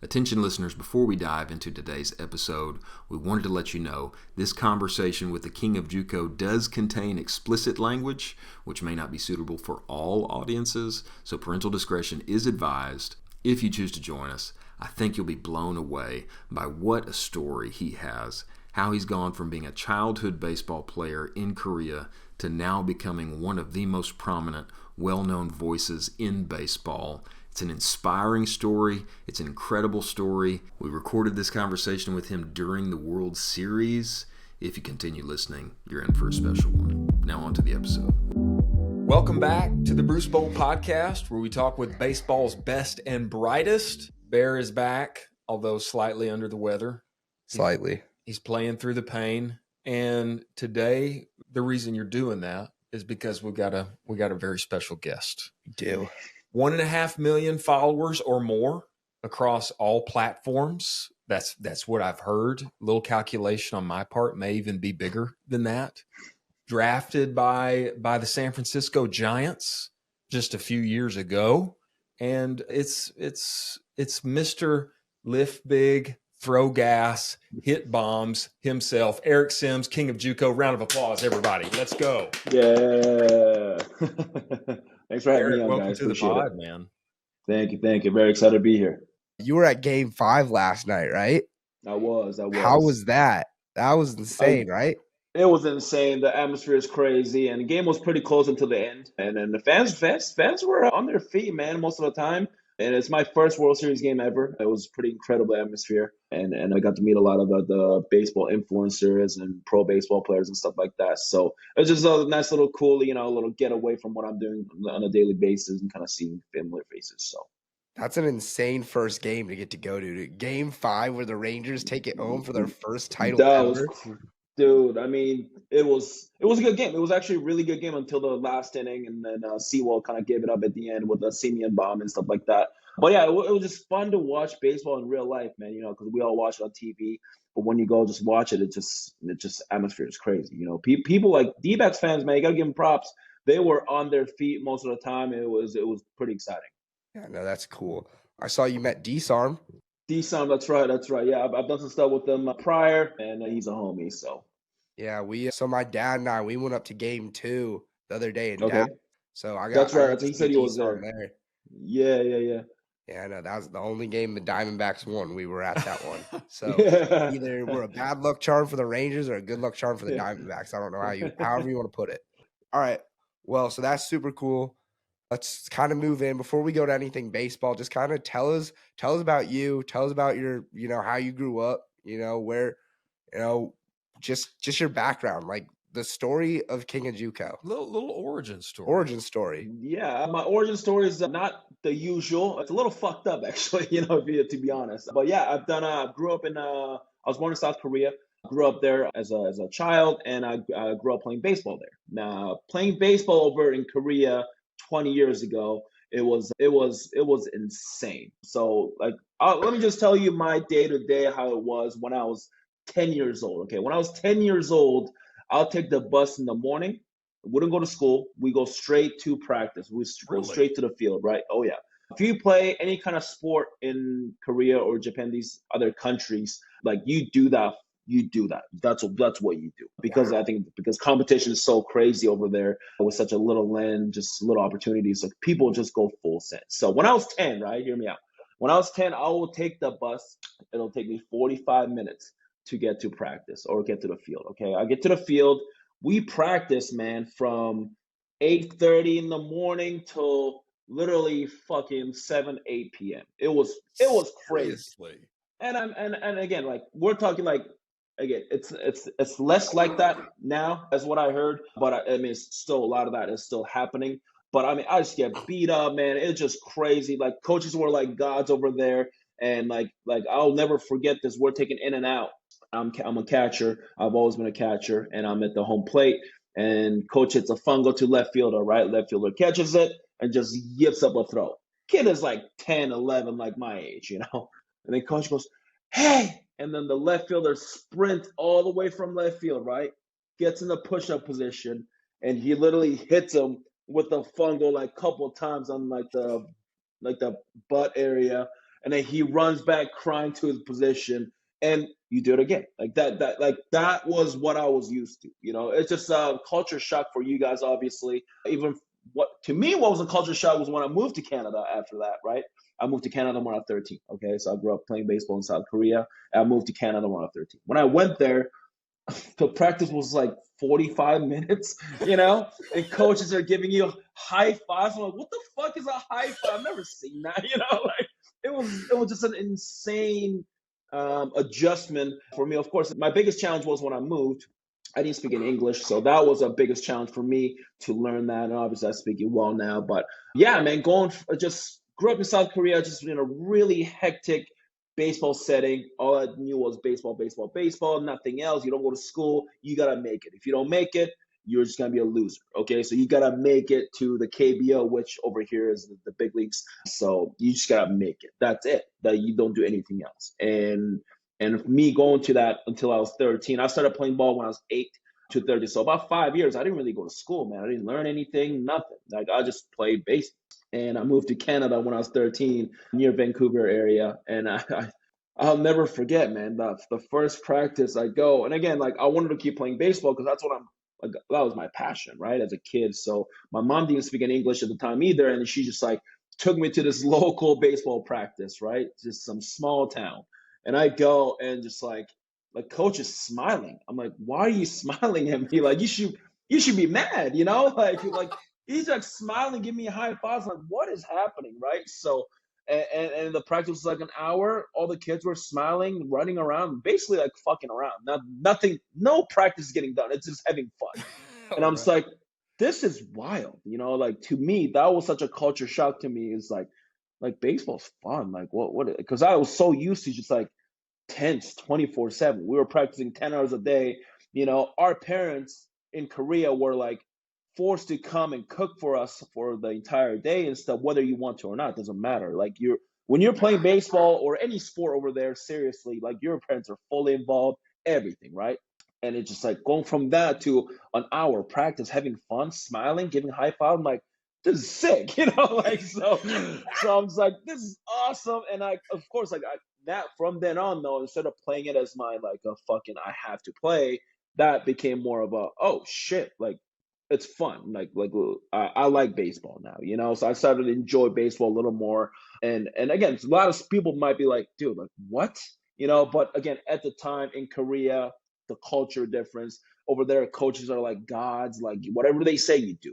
Attention listeners, before we dive into today's episode, we wanted to let you know this conversation with the King of Juco does contain explicit language, which may not be suitable for all audiences, so parental discretion is advised. If you choose to join us, I think you'll be blown away by what a story he has, how he's gone from being a childhood baseball player in Korea to now becoming one of the most prominent, well-known voices in baseball. It's an inspiring story. It's an incredible story. We recorded this conversation with him during the World Series. If you continue listening, you're in for a special one. Now on to the episode. Welcome back to the Bruce Bolt Podcast, where we talk with baseball's best and brightest. Bear is back, although slightly under the weather. Slightly. He's playing through the pain. And today, the reason you're doing that is because we got a very special guest. We do. 1.5 million followers or more across all platforms. That's what I've heard. A little calculation on my part, may even be bigger than that. Drafted by the San Francisco Giants just a few years ago. And it's Mr. Lift Big, Throw Gas, Hit Bombs himself, Eric Sims, King of Juco. Round of applause, everybody. Let's go. Yeah. Thanks for having Eric, me on, welcome guys. to the Appreciate pod, it. man. Thank you. Very excited to be here. You were at Game 5 last night, right? I was. How was that? That was insane, right? It was insane. The atmosphere is crazy, and the game was pretty close until the end. And then the fans were on their feet, man, most of the time. And it's my first World Series game ever. It was a pretty incredible atmosphere. And I got to meet a lot of the baseball influencers and pro baseball players and stuff like that. So it was just a nice little cool, little getaway from what I'm doing on a daily basis and kind of seeing familiar faces. So that's an insane first game to get to go to. Game 5 where the Rangers take it home for their first title ever. Dude, I mean, it was a good game. It was actually a really good game until the last inning, and then Sewell kind of gave it up at the end with a Simeon bomb and stuff like that. But yeah, it was just fun to watch baseball in real life, man. Because we all watch it on TV, but when you go just watch it, it just atmosphere is crazy. People like D-backs fans, man, you gotta give them props. They were on their feet most of the time. It was pretty exciting. Yeah, no, that's cool. I saw you met D-Sarm. D-Sarm, that's right. Yeah, I've done some stuff with him prior, and he's a homie, so. Yeah, so my dad and I, we went up to Game 2 the other day. And okay. So that's right. He said he was there. Yeah. Yeah, no, that was the only game the Diamondbacks won. We were at that one. So either we're a bad luck charm for the Rangers or a good luck charm for the Diamondbacks. I don't know however you want to put it. All right. Well, so that's super cool. Let's kind of move in before we go to anything baseball. Just kind of tell us about you. Tell us about your, how you grew up, where, just your background, like the story of King of Juco. Little origin story. Yeah, my origin story is not the usual. It's a little fucked up, actually, to be honest. But yeah, I grew up I was born in South Korea. Grew up there as a child, and I grew up playing baseball there. Now, playing baseball over in Korea 20 years ago, it was insane. So let me just tell you my day-to-day how it was when I was 10 years old. Okay, when I was 10 years old, I'll take the bus in the morning. Wouldn't go to school. We go straight to practice. We go straight to the field, right? Oh yeah. If you play any kind of sport in Korea or Japan, these other countries, you do that. That's what you do. Because I think because competition is so crazy over there with such a little land, just little opportunities, so people just go full send. So when I was 10, right, hear me out. When I was 10, I will take the bus. It'll take me 45 minutes to get to practice or get to the field. Okay, I get to the field. We practice, man, from 8:30 in the morning till literally fucking 7-8 p.m. It was crazy. Seriously. And again, we're talking again, it's less like that now, as what I heard. But I mean, it's still a lot of that is still happening. But I mean, I just get beat up, man. It's just crazy. Coaches were like gods over there, and I'll never forget this. We're taking in and out. I'm a catcher. I've always been a catcher, and I'm at the home plate. And coach hits a fungo to left fielder, right? Left fielder catches it and just yips up a throw. Kid is 10, 11, like my age, And then coach goes, "Hey!" And then the left fielder sprints all the way from left field, right? Gets in the push-up position, and he literally hits him with the fungo couple times on the butt area. and then he runs back crying to his position, and you do it again. Like that was what I was used to. It's just a culture shock for you guys, obviously. Even what was a culture shock was when I moved to Canada after that, right? I moved to Canada when I was 13. Okay, so I grew up playing baseball in South Korea. And I moved to Canada when I was 13. When I went there, the practice was like 45 minutes, and coaches are giving you high fives. I'm like, what the fuck is a high five? I've never seen that, like it was just an insane adjustment for me. Of course, my biggest challenge was when I moved, I didn't speak in English, so that was a biggest challenge for me to learn that. And obviously, I speak it well now. But yeah, man, just grew up in South Korea, just in a really hectic baseball setting. All I knew was baseball, baseball, baseball, nothing else. You don't go to school, you gotta make it. If you don't make it, you're just gonna be a loser. Okay, so you gotta make it to the KBO, which over here is the big leagues. So you just gotta make it. That's it. That you don't do anything else. And me going to that until I was 13, I started playing ball when I was 8 to 30. So about 5 years, I didn't really go to school, man. I didn't learn anything, nothing. Like I just played baseball. And I moved to Canada when I was 13, near Vancouver area. And I'll never forget, man, the first practice I go. And again, like I wanted to keep playing baseball because that's what that was my passion, right, as a kid. So my mom didn't speak in English at the time either. And she just like took me to this local baseball practice, right? Just some small town. And I go and just like coach is smiling. I'm like, why are you smiling at me? Like you should be mad, like he's like smiling, giving me a high five. Like, what is happening, right? So, and the practice was like an hour. All the kids were smiling, running around, basically like fucking around. Nothing, no practice is getting done. It's just having fun. And I'm just like, this is wild, Like to me, that was such a culture shock to me. Is like baseball's fun. Like what? Because I was so used to just like tense 24/7. We were practicing 10 hours a day. Our parents in Korea were like forced to come and cook for us for the entire day and stuff, whether you want to or not, doesn't matter. Like when you're playing baseball or any sport over there, seriously, like your parents are fully involved, everything, right? And it's just like going from that to an hour practice, having fun, smiling, giving high five. I'm like, this is sick, like so I'm just like, this is awesome. And of course, that from then on though, instead of playing it as my like a fucking I have to play, that became more of a oh shit, like it's fun. I like baseball now, so I started to enjoy baseball a little more. And again, a lot of people might be like, dude, like what? But again, at the time in Korea, the culture difference over there, coaches are like gods, like whatever they say you do,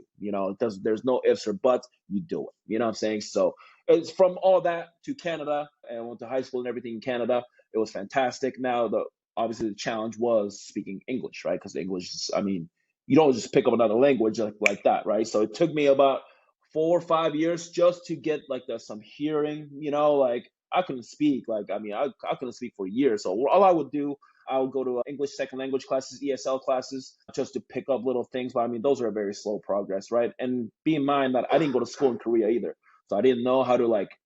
there's no ifs or buts, you do it. You know what I'm saying? So it's from all that to Canada, and I went to high school and everything in Canada. It was fantastic. Now obviously the challenge was speaking English, right? Because English is, I mean, you don't just pick up another language like that, right? So it took me about 4 or 5 years just to get like some hearing, like I couldn't speak. Like, I mean, I couldn't speak for years. So all I would do, I would go to English second language classes, ESL classes, just to pick up little things. But I mean, those are a very slow progress, right? And be in mind that I didn't go to school in Korea either. So I didn't know how to like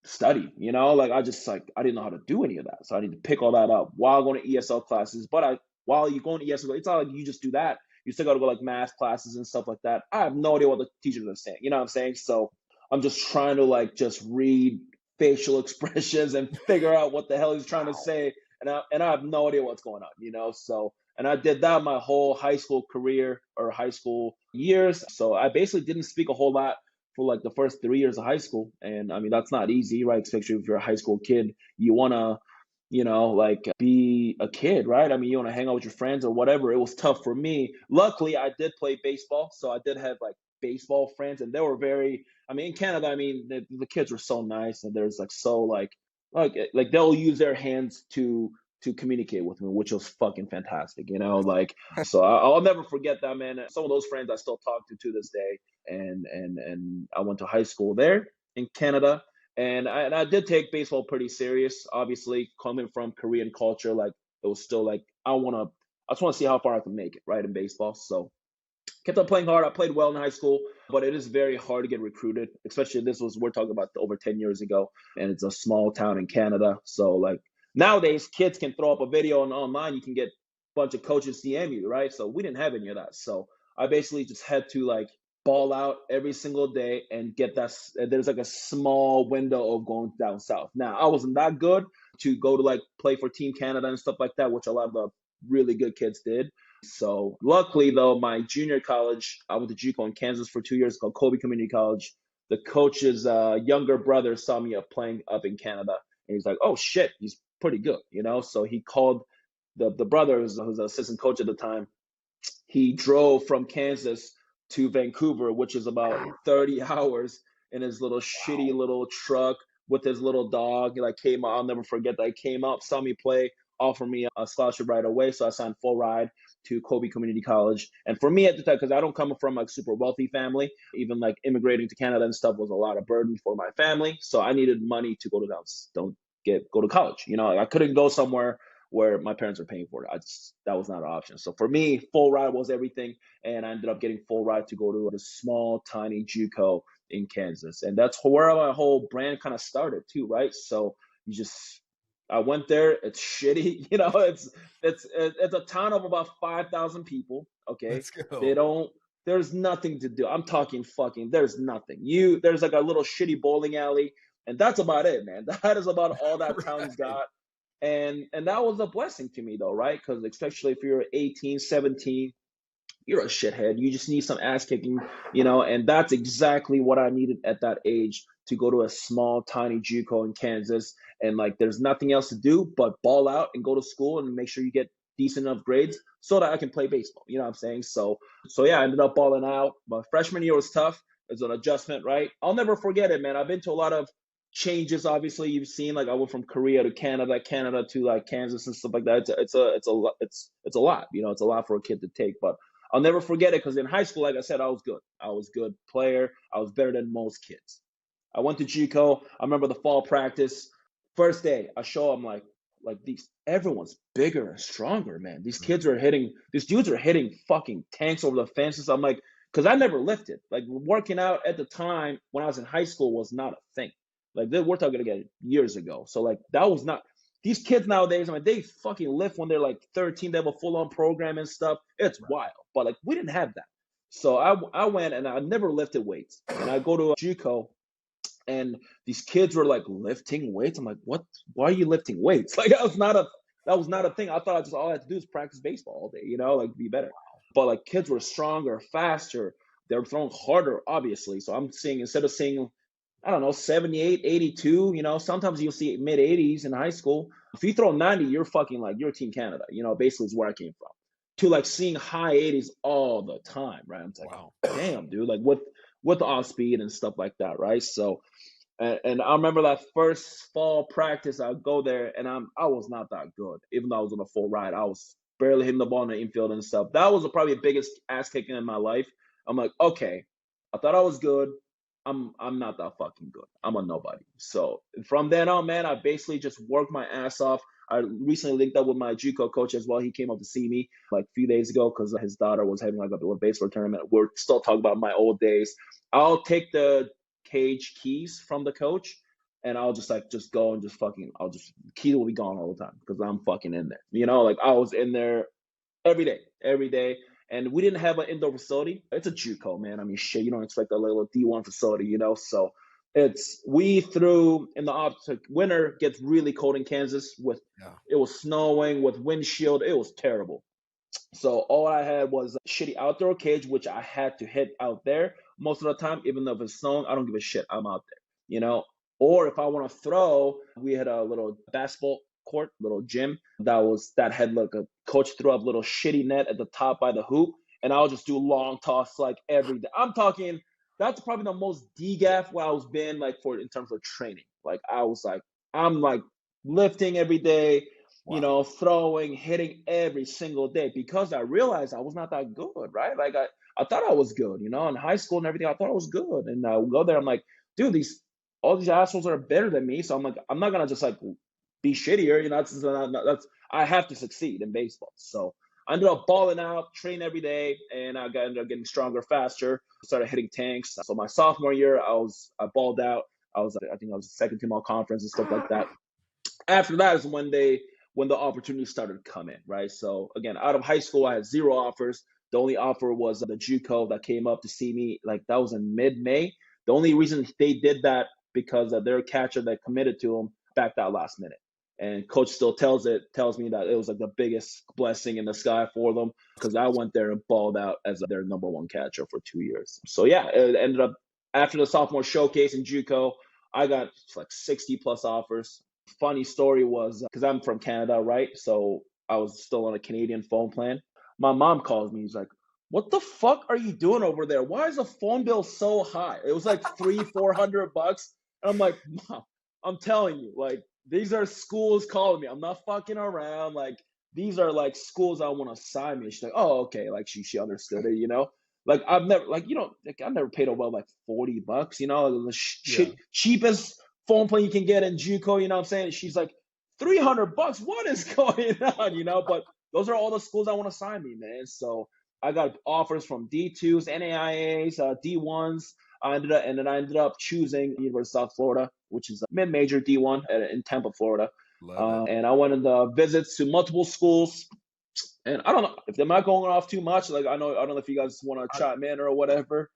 study, like I didn't know how to do any of that. So I need to pick all that up while going to ESL classes. But while you're going to ESL, it's not like you just do that. You still got to go like math classes and stuff like that. I have no idea what the teachers are saying. You know what I'm saying? So I'm just trying to like just read facial expressions and figure out what the hell he's trying to say. And I have no idea what's going on, So, and I did that my whole high school career or high school years. So I basically didn't speak a whole lot for like the first 3 years of high school. And I mean, that's not easy, right? Especially if you're a high school kid, you want to, like be a kid, right? I mean, you want to hang out with your friends or whatever. It was tough for me. Luckily, I did play baseball. So I did have like baseball friends, and they were I mean, in Canada, I mean, the kids were so nice, and there's like so like they'll use their hands to communicate with me, which was fucking fantastic, like so I'll never forget that, man. Some of those friends I still talk to this day, and I went to high school there in Canada, and I did take baseball pretty serious, obviously coming from Korean culture. Like it was still like I just want to see how far I can make it, right, in baseball. So kept on playing hard. I played well in high school, but it is very hard to get recruited, especially we're talking about over 10 years ago, and it's a small town in Canada. So like nowadays, kids can throw up a video online. You can get a bunch of coaches DM you, right? So we didn't have any of that. So I basically just had to like ball out every single day and get that. There's like a small window of going down south. Now, I wasn't that good to go to like play for Team Canada and stuff like that, which a lot of the really good kids did. So luckily, though, my junior college, I went to Juco in Kansas for 2 years, called Kobe Community College. The coach's younger brother saw me playing up in Canada, and he's like, "Oh shit, he's pretty good," you know. So he called the brother, who's the assistant coach at the time. He drove from Kansas to Vancouver, which is about 30 hours in his little shitty little truck with his little dog. He like came out, I'll never forget that. He came up, saw me play, offered me a scholarship right away. So I signed full ride to Kobe Community College. And for me at the time, because I don't come from like super wealthy family, even like immigrating to Canada and stuff was a lot of burden for my family. So I needed money to go to college. You know, I couldn't go somewhere where my parents are paying for it. That was not an option. So for me, full ride was everything, and I ended up getting full ride to go to the small, tiny JUCO in Kansas, and that's where my whole brand kind of started too, right? So I went there. It's shitty, you know. It's a town of about 5,000 people. Okay, Let's go. There's nothing to do. I'm talking fucking. There's nothing. There's like a little shitty bowling alley, and that's about it, man. That is about all that town's got. And that was a blessing to me though, right? Because especially if you're 18, 17, you're a shithead. You just need some ass kicking, you know, and that's exactly what I needed at that age, to go to a small, tiny JUCO in Kansas. And like, there's nothing else to do but ball out and go to school and make sure you get decent enough grades so that I can play baseball. You know what I'm saying? So yeah, I ended up balling out. My freshman year was tough. It was an adjustment, right? I'll never forget it, man. I've been to a lot of changes. Obviously, you've seen, like, I went from Korea to Canada to like Kansas and stuff like that. It's a lot. You know, it's a lot for a kid to take, but I'll never forget it because in high school, like I said, I was good. I was a good player. I was better than most kids. I went to JUCO. I remember the fall practice. First day, I show them like these. Everyone's bigger and stronger, man. These dudes are hitting fucking tanks over the fences. I'm like, because I never lifted. Like, working out at the time when I was in high school was not a thing. Like, we're talking again years ago. So like, that was not. These kids nowadays, I mean, they fucking lift when they're like 13. They have a full-on program and stuff. It's wild. But like, we didn't have that. So I went and I never lifted weights. And I go to a JUCO, and these kids were like lifting weights. I'm like, what? Why are you lifting weights? Like, that was not a thing. I thought all I had to do is practice baseball all day, you know, like, be better. But like, kids were stronger, faster. They were throwing harder, obviously. So I'm seeing, instead of seeing, I don't know, 78, 82, you know, sometimes you'll see mid 80s in high school. If you throw 90, you're fucking like, you're Team Canada, you know, basically is where I came from. To like seeing high 80s all the time, right? I'm like, wow, damn, dude, like with off speed and stuff like that, right? So, and I remember that first fall practice, I go there and I was not that good, even though I was on a full ride. I was barely hitting the ball in the infield and stuff. That was probably the biggest ass kicking in my life. I'm like, okay, I thought I was good. I'm not that fucking good. I'm a nobody. So from then on, man, I basically just worked my ass off. I recently linked up with my JUCO coach as well. He came up to see me like a few days ago because his daughter was having like a little baseball tournament. We're still talking about my old days. I'll take the cage keys from the coach, and I'll just go and key will be gone all the time because I'm fucking in there. You know, like, I was in there every day. And we didn't have an indoor facility. It's a JUCO, man. I mean, shit, you don't expect a little D1 facility, you know? So we threw in the optic. Winter gets really cold in Kansas it was snowing with windshield. It was terrible. So all I had was a shitty outdoor cage, which I had to hit out there most of the time. Even though if it's snowing, I don't give a shit. I'm out there, you know? Or if I want to throw, we had a little basketball court, little gym that had like a coach threw up little shitty net at the top by the hoop, and I'll just do long toss like every day. I'm talking, that's probably the most DGAF where I was been like for in terms of training. Like, I'm like lifting every day, you know, throwing, hitting every single day because I realized I was not that good, right? Like, I thought I was good, you know, in high school and everything. I thought I was good, and I would go there. I'm like, dude, all these assholes are better than me. So I'm like, I'm not gonna just like be shittier, you know. That's I have to succeed in baseball. So I ended up balling out, train every day, and ended up getting stronger, faster. Started hitting tanks. So my sophomore year, I balled out. I think I was second team all conference and stuff like that. After that is when the opportunities started coming, right? So again, out of high school, I had zero offers. The only offer was the Juco that came up to see me. Like that was in mid-May. The only reason they did that because their catcher that committed to him backed out last minute. And coach still tells me that it was like the biggest blessing in the sky for them because I went there and balled out as their number one catcher for 2 years. So yeah, it ended up after the sophomore showcase in JUCO, I got like 60 plus offers. Funny story was because I'm from Canada, right? So I was still on a Canadian phone plan. My mom calls me. He's like, "What the fuck are you doing over there? Why is the phone bill so high?" It was like $300-400. And I'm like, "Mom, I'm telling you, like these are schools calling me. I'm not fucking around. Like these are like schools I want to sign me." She's like, "Oh, okay." Like she understood it, you know. Like I've never I've never paid over like $40, you know, the cheapest phone plan you can get in JUCO, you know what I'm saying? She's like, $300. What is going on, you know? But those are all the schools I want to sign me, man. So I got offers from D2s, NAIAs, D1s. And then I ended up choosing University of South Florida, which is a mid-major D1 in Tampa, Florida. And I went on visits to multiple schools. And I don't know if I'm not going off too much. Like I don't know if you guys want to chime in or whatever.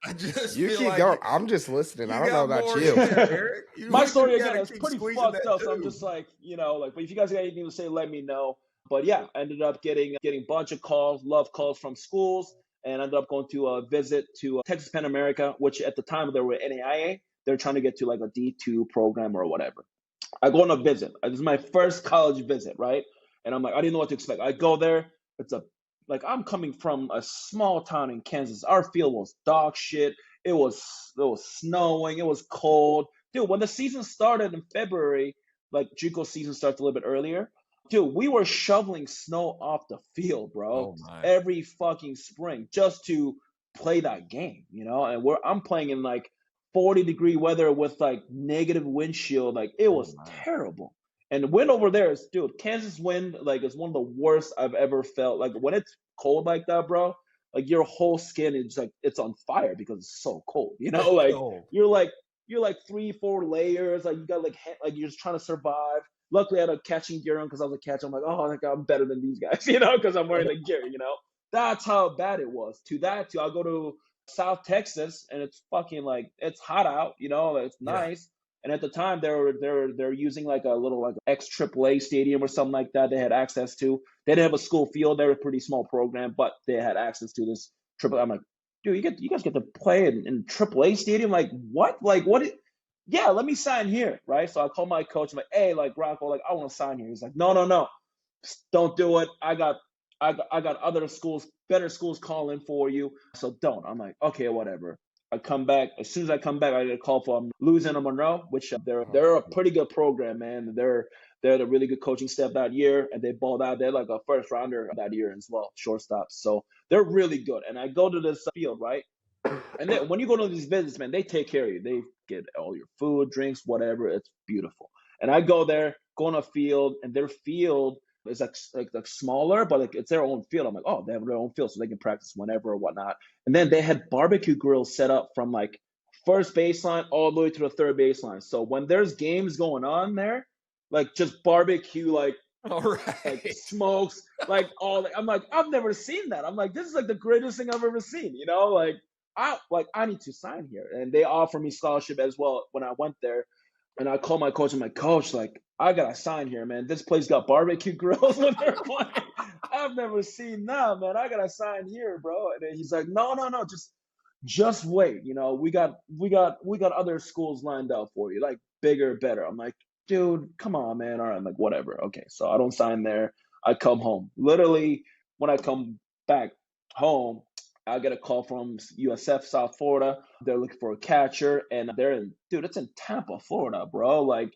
You keep going. I'm just listening. I don't know about you. My story again is pretty fucked up. So I'm just like, you know, like, but if you guys got anything to say, let me know. But yeah, I ended up getting a bunch of calls, love calls from schools, and ended up going to a visit to Texas Pan America, which at the time they were NAIA. They're trying to get to like a D2 program or whatever. I go on a visit. This is my first college visit, right? And I'm like, I didn't know what to expect. I go there. I'm coming from a small town in Kansas. Our field was dog shit. It was snowing. It was cold. Dude, when the season started in February, like JUCO season starts a little bit earlier. Dude, we were shoveling snow off the field, bro. Every fucking spring just to play that game, you know? And I'm playing in like 40-degree weather with like negative windshield. Like it was terrible. And the wind over there is, dude, Kansas wind, like, is one of the worst I've ever felt. Like, when it's cold like that, bro, like, your whole skin is, like, it's on fire because it's so cold, you know? Like, you're like 3-4 layers. Like, you got, like, you're just trying to survive. Luckily, I had a catching gear on because I was a catcher. I'm like, oh, like, I'm better than these guys, you know, because I'm wearing the gear, you know? That's how bad it was. I'll go to South Texas, and it's fucking, like, it's hot out, you know? It's nice. And at the time, they're using like a little like ex-AAA stadium or something like that. They had access to. They didn't have a school field. They were a pretty small program, but they had access to this AAA. I'm like, dude, you guys get to play in AAA stadium? Like what? Like what? Yeah, let me sign here, right? So I call my coach. I'm like, hey, like Rocco, like I want to sign here. He's like, no, don't do it. I got other schools, better schools calling for you. So don't. I'm like, okay, whatever. I come back. As soon as I come back, I get a call from Louisiana Monroe, which they're a pretty good program, man. They're a really good coaching staff that year, and they balled out. They're like a first rounder that year as well, shortstop. So they're really good. And I go to this field, right? And then when you go to these visits, man, they take care of you. They get all your food, drinks, whatever. It's beautiful. And I go there, go on a field, and their field is like smaller, but like it's their own field. I'm like, oh, they have their own field, so they can practice whenever or whatnot. And then they had barbecue grills set up from like first baseline all the way to the third baseline. So when there's games going on there, like just barbecue, like like smokes, like all. I'm like, I've never seen that. I'm like, this is like the greatest thing I've ever seen. You know, like I need to sign here, and they offer me scholarship as well when I went there. And I call my coach. I'm like, coach, like I gotta sign here, man. This place got barbecue grills when they're playing. I've never seen that, man. I gotta sign here, bro. And then he's like, no, just wait. You know, we got other schools lined up for you, like bigger, better. I'm like, dude, come on, man. All right, I'm like, whatever. Okay, so I don't sign there. I come home. Literally, when I come back home, I get a call from USF South Florida. They're looking for a catcher, and it's in Tampa, Florida, bro. Like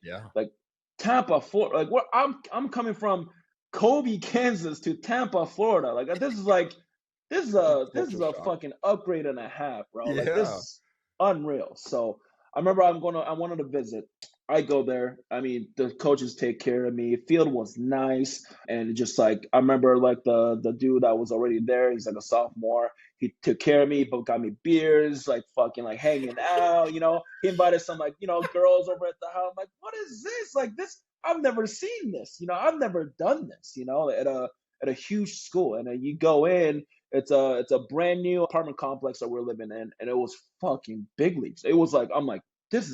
Tampa, Florida. Like what? I'm coming from Kobe, Kansas to Tampa, Florida. Like this is a fucking upgrade and a half, bro. Like this is unreal. So I remember I wanted to visit. I go there. I mean, the coaches take care of me. Field was nice, and just like I remember, like the dude that was already there. He's like a sophomore. He took care of me, but got me beers, like fucking like hanging out. You know, he invited some like girls over at the house. I'm like, what is this? Like this, I've never seen this. You know, I've never done this. You know, at a huge school, and then you go in. It's a brand new apartment complex that we're living in, and it was fucking big leagues. It was like I'm like this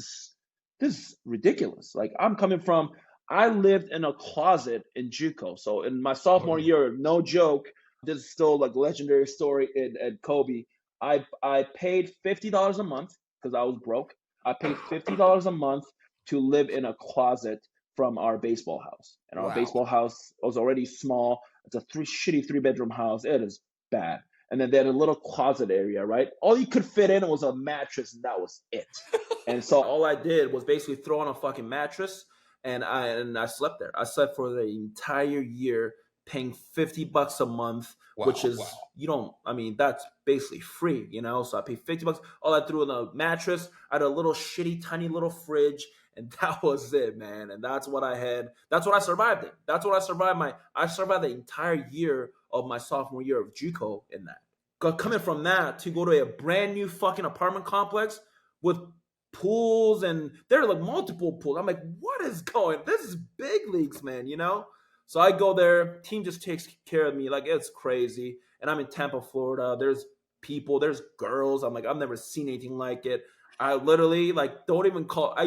is ridiculous. Like I lived in a closet in JUCO. So in my sophomore year, no joke, this is still like legendary story at Kobe. I paid $50 a month because I was broke. I paid $50 a month to live in a closet from our baseball house. And our baseball house was already small. It's a shitty 3-bedroom house. It is bad. And then they had a little closet area, right? All you could fit in was a mattress, and that was it. And so all I did was basically throw on a fucking mattress, and I slept there. I slept for the entire year, paying $50 a month, which is that's basically free, So I paid $50. All I threw in a mattress. I had a little shitty, tiny little fridge, and that was it, man. And that's what I had. That's what I survived in. That's what I survived. I survived the entire year of my sophomore year of JUCO in that. Coming from that to go to a brand new fucking apartment complex with pools, and there are like multiple pools. I'm like, what is going? This is big leagues, man. So I go there. Team just takes care of me like it's crazy. And I'm in Tampa, Florida. There's people. There's girls. I'm like, I've never seen anything like it. I literally like don't even call. I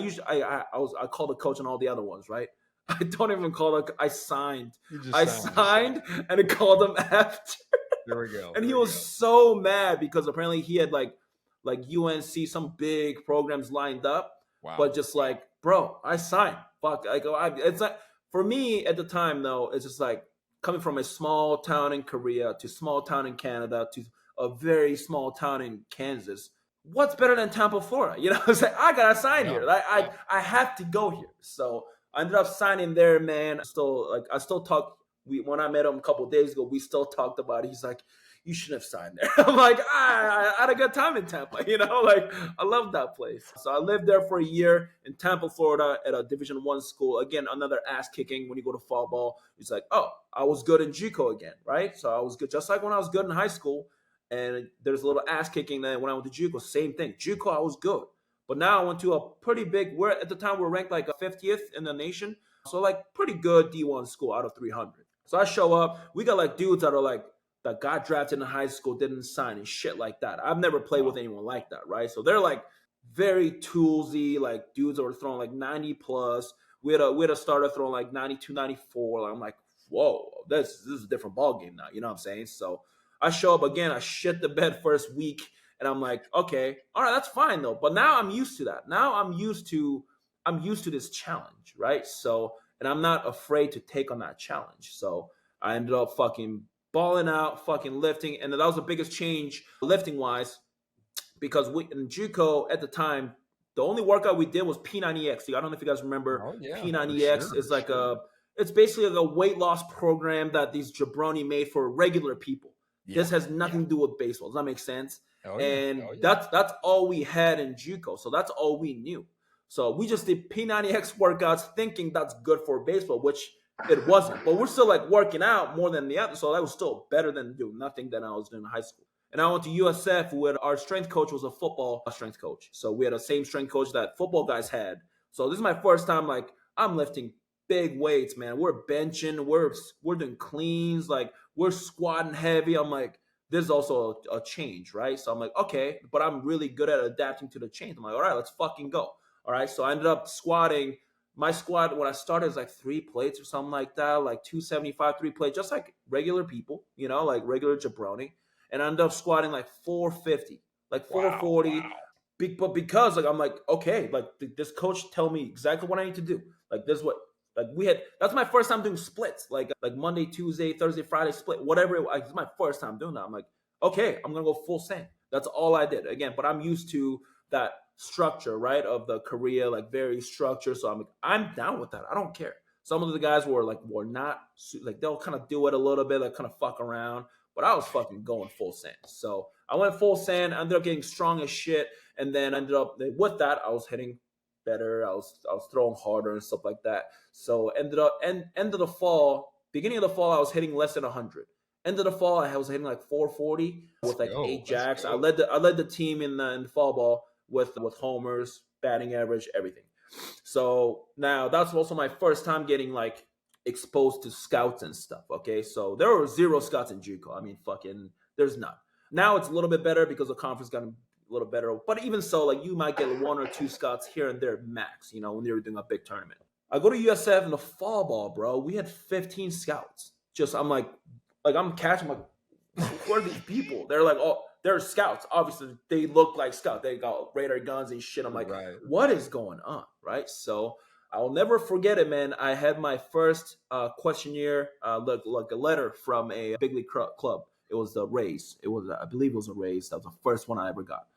call the coach and all the other ones, right? I don't even call it. I signed. And I called him after. There we go. And he was so mad because apparently he had like UNC, some big programs lined up. Wow. But just like, bro, I signed. Fuck. It's like, for me at the time though, it's just like coming from a small town in Korea to small town in Canada to a very small town in Kansas. What's better than Tampa, Florida? It's like, I gotta sign here. I have to go here. So I ended up signing there, man. I still talk. When I met him a couple of days ago, we still talked about it. He's like, you should have signed there. I'm like, I had a good time in Tampa, I love that place. So I lived there for a year in Tampa, Florida at a Division I school. Again, another ass kicking when you go to fall ball. It's like, oh, I was good in JUCO again, right? So I was good, just like when I was good in high school. And there's a little ass kicking then when I went to JUCO, same thing. JUCO, I was good. But now I went to a pretty big, at the time we're ranked like a 50th in the nation. So like pretty good D1 school out of 300. So I show up, we got like dudes that got drafted in high school, didn't sign and shit like that. I've never played with anyone like that, right? So they're like very toolsy, like dudes that were throwing like 90 plus. We had a starter throwing like 92, 94. I'm like, whoa, this is a different ball game now. You know what I'm saying? So I show up again, I shit the bed first week, and I'm like, okay, all right, that's fine though. But now I'm used to that. Now I'm used to this challenge, right? So, and I'm not afraid to take on that challenge. So I ended up fucking balling out, fucking lifting. And that was the biggest change lifting wise, because we in JUCO at the time, the only workout we did was P90X. I don't know if you guys remember. P90X is like it's basically like a weight loss program that these jabroni made for regular people. Yeah. This has nothing to do with baseball. Does that make sense? That's all we had in JUCO. So that's all we knew. So we just did P90X workouts thinking that's good for baseball, which it wasn't. But we're still like working out more than the other. So that was still better than doing nothing than I was doing in high school. And I went to USF where our strength coach was a football strength coach. So we had the same strength coach that football guys had. So this is my first time, like, I'm lifting big weights, man. We're benching, we're doing cleans, like we're squatting heavy. I'm like, this is also a change, right? So I'm like, okay, but I'm really good at adapting to the change. I'm like, all right, let's fucking go. All right, so I ended up squatting. My squat, when I started, was like 3 plates or something like that, like 275, 3 plates, just like regular people, like regular jabroni. And I ended up squatting like 450, like 440. Wow. But because like I'm like, okay, like this coach tell me exactly what I need to do. Like this is what like we had. That's my first time doing splits, like Monday, Tuesday, Thursday, Friday split, whatever. It's my first time doing that. I'm like, okay, I'm gonna go full send. That's all I did again. But I'm used to that structure, right, of the Korea, like very structured. So I'm like, I'm down with that. I don't care. Some of the guys were not like they'll kind of do it a little bit, like kind of fuck around. But I was fucking going full send. So I went full send. I ended up getting strong as shit. And then ended up with that, I was hitting better. I was throwing harder and stuff like that. So end of the fall, beginning of the fall, I was hitting less than 100. End of the fall, I was hitting like 440 with like 8 jacks. I led the team in the fall ball with homers, batting average, everything. So now that's also my first time getting like exposed to scouts and stuff. Okay, so there were 0 scouts in JUCO. I mean, fucking There's none. Now it's a little bit better because the conference got a little better. But even so, like you might get 1 or 2 scouts here and there max, when you're doing a big tournament. I go to USF in the fall ball, bro. We had 15 scouts. I'm like I'm catching, like, who are these people? They're like, oh, they're scouts. Obviously, they look like scouts. They got radar guns and shit. I'm like, right. What is going on, right? So I'll never forget it, man. I had my first questionnaire, like a letter from a big league club. It was the Rays. I believe it was a Rays. That was the first one I ever got.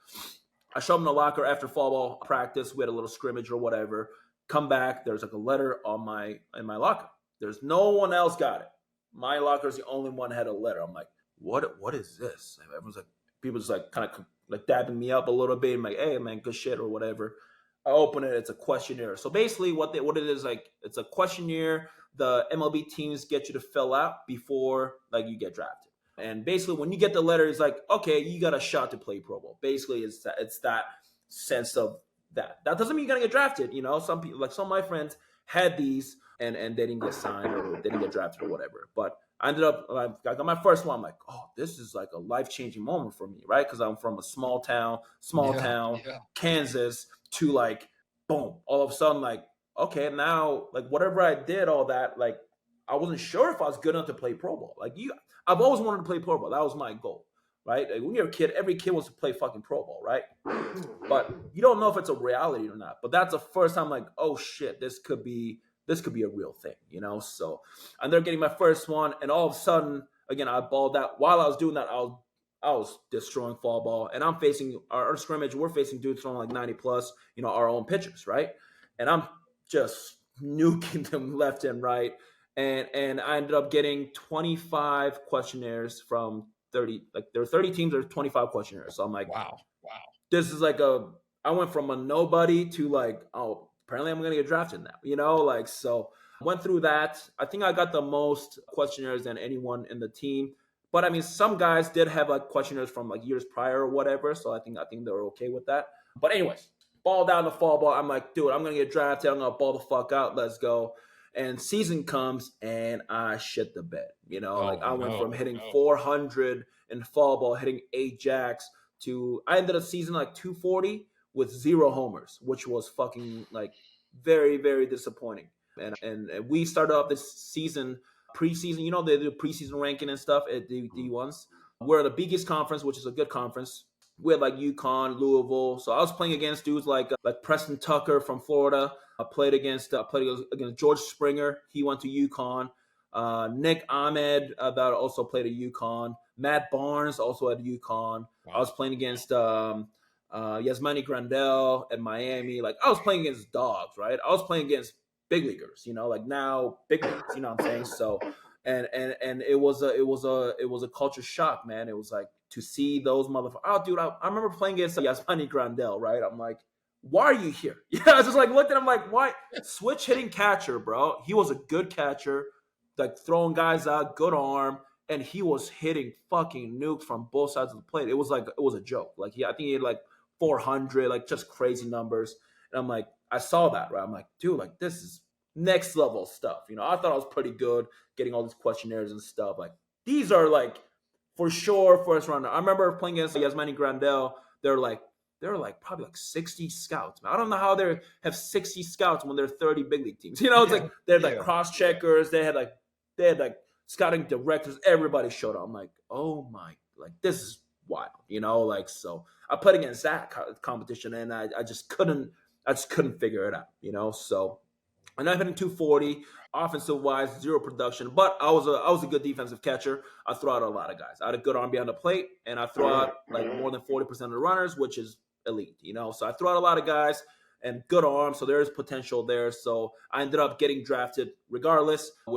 I showed them the locker after fall ball practice. We had a little scrimmage or whatever. Come back. There's like a letter in my locker. There's no one else got it. My locker is the only one that had a letter. I'm like, what is this? And everyone's like, people just like kind of like dabbing me up a little bit. I'm like, hey man, good shit or whatever. I open it. It's a questionnaire. So basically, what it is, like, it's a questionnaire the MLB teams get you to fill out before like you get drafted. And basically, when you get the letter, it's like, okay, you got a shot to play Pro Bowl. Basically, it's that sense of that. That doesn't mean you're gonna get drafted. Some people, like some of my friends, had these and they didn't get signed or they didn't get drafted or whatever. But I ended up, I got my first one. I'm like, oh, this is like a life-changing moment for me, right? Because I'm from a small town, Kansas, to like, boom, all of a sudden, like, okay, now, like, whatever I did, all that, like, I wasn't sure if I was good enough to play Pro Bowl. Like, I've always wanted to play Pro Bowl. That was my goal, right? Like, when you're a kid, every kid wants to play fucking Pro Bowl, right? But you don't know if it's a reality or not. But that's the first time, like, oh shit, this could be a real thing, So I ended up getting my first one, and all of a sudden, again, I balled out. While I was doing that, I was destroying fall ball, and I'm facing our scrimmage. We're facing dudes throwing like 90 plus, our own pitchers, right? And I'm just nuking them left and right. And I ended up getting 25 questionnaires from 30. Like there were 30 teams, there's 25 questionnaires. So I'm like, wow. This is like I went from a nobody to like, oh, apparently I'm going to get drafted now, so I went through that. I think I got the most questionnaires than anyone in the team. But I mean, some guys did have like questionnaires from like years prior or whatever. So I think they were okay with that. But anyways, ball down the fall ball. I'm like, dude, I'm going to get drafted. I'm going to ball the fuck out. Let's go. And season comes and I shit the bed. I went from hitting 400 in fall ball, hitting 8 jacks to I ended up season like 240 with 0 homers, which was fucking like very, very disappointing. And we started off this season, preseason, they do preseason ranking and stuff at the D1s. We're the biggest conference, which is a good conference. We had like UConn, Louisville. So I was playing against dudes like Preston Tucker from Florida. I played against George Springer. He went to UConn. Nick Ahmed that also played at UConn. Matt Barnes also at UConn. Wow. I was playing against Yasmani Grandel at Miami. Like I was playing against dogs, right? I was playing against big leaguers, like now big leagues, you know what I'm saying? So and it was a culture shock, man. It was like to see those motherfuckers. Oh, dude, I remember playing against Yasmani Grandel, right? I'm like, why are you here? I was just like looked at him like, why? Switch hitting catcher, bro. He was a good catcher, like throwing guys out, good arm. And he was hitting fucking nukes from both sides of the plate. It was a joke. Like I think he had like 400, like just crazy numbers. And I'm like, I saw that, right? I'm like, dude, like this is next level stuff. I thought I was pretty good getting all these questionnaires and stuff. Like these are like for sure first rounder. I remember playing against Yasmani Grandel. They're like probably like 60 scouts. I don't know how they have 60 scouts when they're 30 big league teams. It's like they're like cross checkers. They had like scouting directors, everybody showed up. I'm like, oh my, like this is wild, so I played against that competition and I just couldn't figure it out, so and I'm hitting 240, offensive wise, 0 production, but I was a good defensive catcher. I threw out a lot of guys. I had a good arm behind the plate and I threw out like more than 40% of the runners, which is elite, so I threw out a lot of guys and good arm, so there is potential there. So I ended up getting drafted regardless, I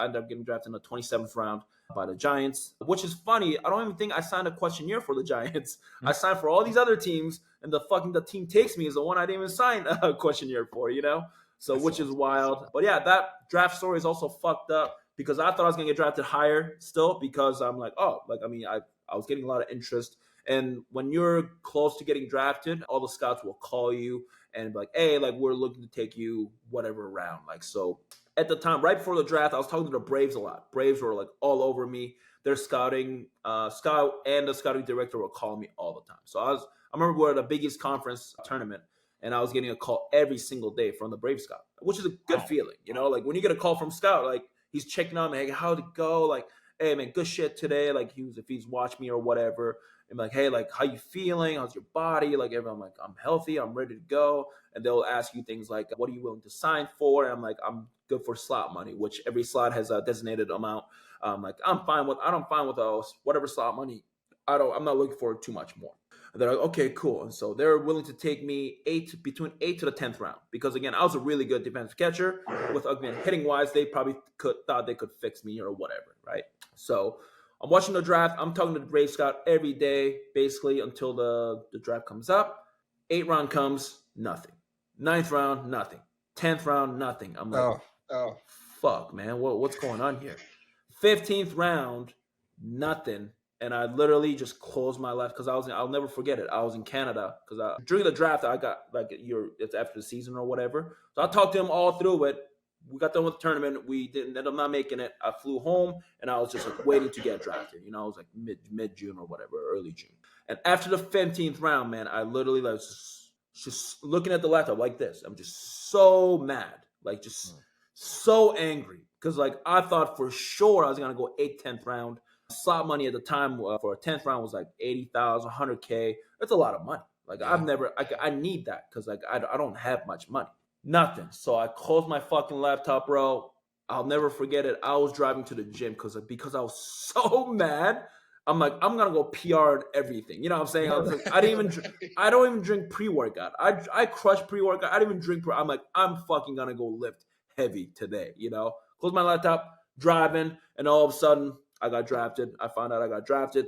ended up getting drafted in the 27th round by the Giants, which is funny. I don't even think I signed a questionnaire for the Giants. I signed for all these other teams, and the team takes me is the one I didn't even sign a questionnaire for, So which is wild. But yeah, that draft story is also fucked up because I thought I was going to get drafted higher still because I'm like, oh, like, I mean, I was getting a lot of interest. And when you're close to getting drafted, all the scouts will call you and be like, hey, like we're looking to take you whatever round. Like, so at the time, right before the draft, I was talking to the Braves a lot. Braves were like all over me. Their scouting, scout and the scouting director were calling me all the time. So I remember we were at the biggest conference tournament, and I was getting a call every single day from the Brave scout, which is a good feeling, like when you get a call from scout, like he's checking on me, like how'd it go, like hey man, good shit today, like if he's watched me or whatever, and like hey, like how you feeling, how's your body, like I'm like I'm healthy, I'm ready to go, and they'll ask you things like what are you willing to sign for, and I'm like I'm good for slot money, which every slot has a designated amount. Like I'm fine with whatever slot money. I'm not looking for too much more. And they're like, okay, cool. And so they're willing to take me between 8th to the 10th round because again, I was a really good defensive catcher. With again hitting wise, they probably thought they could fix me or whatever, right? So I'm watching the draft. I'm talking to the Brave scout every day, basically until the draft comes up. 8th round comes, nothing. 9th round, nothing. 10th round, nothing. I'm like, fuck, man, what's going on here? 15th round, nothing. And I literally just closed my life because I'll never forget it. I was in Canada because during the draft, I got it's after the season or whatever. So I talked to him all through it. We got done with the tournament. We didn't end up not making it. I flew home and I was just like waiting to get drafted. I was like mid June or whatever, early June. And after the 15th round, man, I literally was just looking at the laptop like this. I'm just so mad, like just so angry because like I thought for sure I was gonna go 8th, 10th round. Slot money at the time for a 10th round was like 80,000, 100K. That's a lot of money. Like I need that because like I don't have much money. Nothing. So I closed my fucking laptop, bro. I'll never forget it. I was driving to the gym because I was so mad. I'm like, I'm gonna go PR and everything. You know what I'm saying? I was like, I don't even drink pre-workout. I crush pre-workout. I didn't even drink I'm like, I'm fucking gonna go lift heavy today. Close my laptop, driving, and all of a sudden I got drafted. I found out I got drafted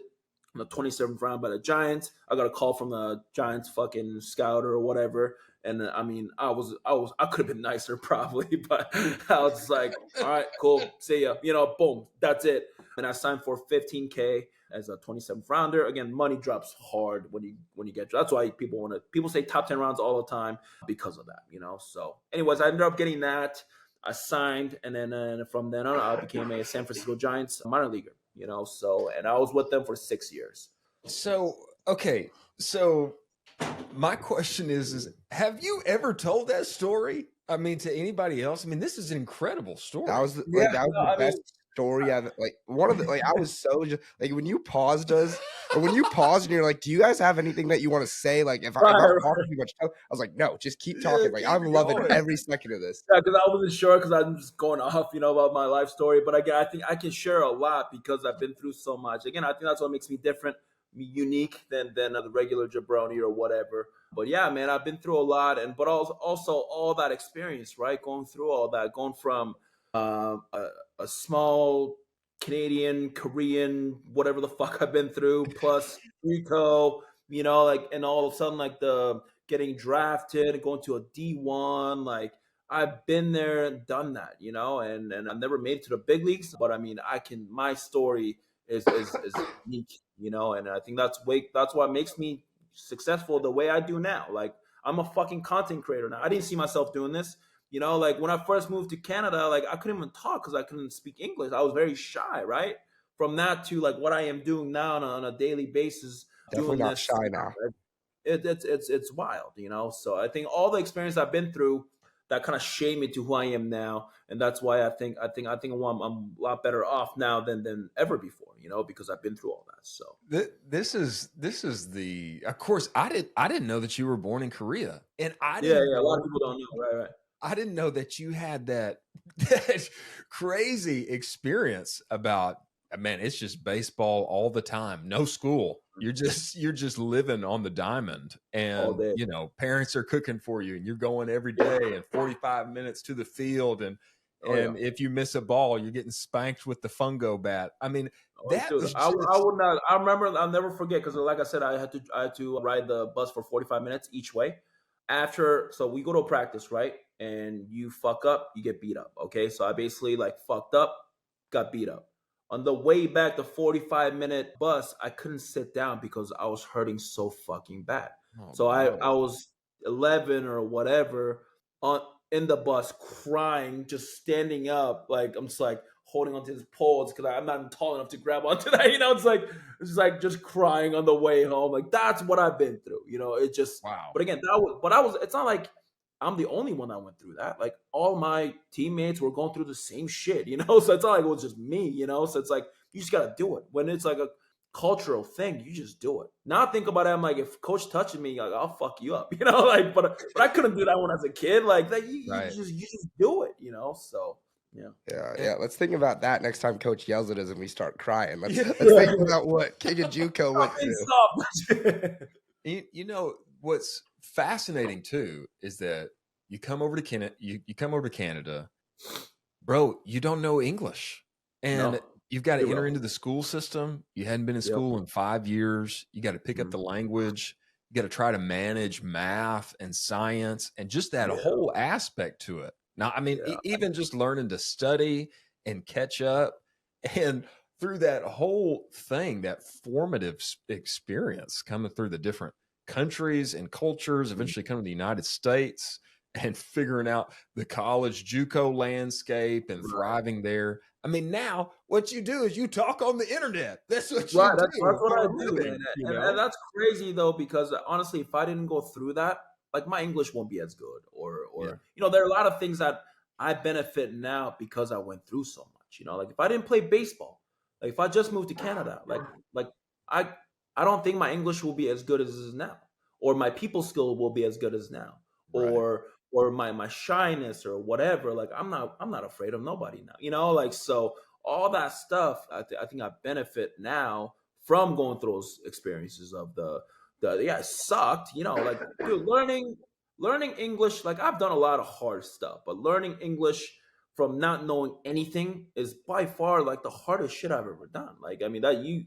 in the 27th round by the Giants. I got a call from the Giants fucking scout or whatever. And I mean, I could have been nicer probably, but I was like, all right, cool, see ya. Boom, that's it. And I signed for 15K as a 27th rounder. Again, money drops hard when you get. That's why people say top 10 rounds all the time because of that. So, anyways, I ended up getting that. I signed, and then from then on, I became a San Francisco Giants minor leaguer. So and I was with them for 6 years. So okay, so my question is have you ever told that story? I mean, to anybody else? I mean, this is an incredible story. That was the best story I've like one of the like I was so just like when you paused us or when you paused and you're like, do you guys have anything that you want to say? Like if I'm talking too much, I was like, no, just keep talking. Like I'm loving every second of this. Yeah, because I wasn't sure because I'm just going off, about my life story. But again, I think I can share a lot because I've been through so much. Again, I think that's what makes me different, unique than the regular jabroni or whatever. But yeah, man, I've been through a lot, but also all that experience, right? Going through all that, going from a small Canadian, Korean, whatever the fuck I've been through, plus Juco, like, and all of a sudden, like the getting drafted, going to a D1, like I've been there and done that, and I've never made it to the big leagues, but I mean, my story is unique, and I think that's what makes me successful the way I do now. Like I'm a fucking content creator now. I didn't see myself doing this. Like when I first moved to Canada, like I couldn't even talk because I couldn't speak English. I was very shy, right? From that to like what I am doing now on a daily basis. Definitely doing not this, shy now. It's wild, So I think all the experience I've been through that kind of shaped me to who I am now, and that's why I think I'm a lot better off now than ever before, because I've been through all that. So this is the. Of course, I didn't know that you were born in Korea, and I didn't. A lot of people don't know, right? I didn't know that you had that crazy experience about, man, it's just baseball all the time, no school. You're just living on the diamond, and parents are cooking for you, and you're going every day and 45 minutes to the field, and if you miss a ball, you're getting spanked with the fungo bat. I mean, I remember, I'll never forget because, like I said, I had to ride the bus for 45 minutes each way. So we go to practice, right? And you fuck up, you get beat up. Okay, so I basically like fucked up, got beat up. On the way back, the 45-minute bus, I couldn't sit down because I was hurting so fucking bad. I was 11 or whatever. in the bus crying, just standing up, like I'm just like holding onto his poles because I'm not even tall enough to grab onto that. It's like just crying on the way home. Like that's what I've been through. It just. Wow. But again, that was. But I was. It's not like I'm the only one that went through that. Like all my teammates were going through the same shit. So it's not like it was just me. So it's like you just gotta do it when it's like a cultural thing. You just do it. Now I think about it. I'm like, if coach touches me, like, I'll fuck you up. Like, but I couldn't do that when I was a kid. Like that, Right. you just do it. So. Yeah. Let's think about that next time coach yells at us and we start crying. Let's think about what King of Juco went through. You know what's fascinating too is that you come over to Canada, bro. You don't know English, and you've got to enter into the school system. You hadn't been in school in 5 years. You got to pick up the language. You got to try to manage math and science and just that whole aspect to it. Now, I mean, even just learning to study and catch up, and through that whole thing, that formative experience coming through the different countries and cultures, eventually coming to the United States and figuring out the college JUCO landscape and thriving there. I mean, now what you do is you talk on the internet. That's what you do. That's what I do, man. And that's crazy though, because honestly, if I didn't go through that, like my English won't be as good, or there are a lot of things that I benefit now because I went through so much. Like if I didn't play baseball, like if I just moved to Canada, like I don't think my English will be as good as it is now, or my people skill will be as good as now, or my shyness or whatever. Like I'm not afraid of nobody now. Like so all that stuff. I think I benefit now from going through those experiences of it sucked, like dude, learning English, like I've done a lot of hard stuff, but learning English from not knowing anything is by far like the hardest shit I've ever done. Like, I mean, that you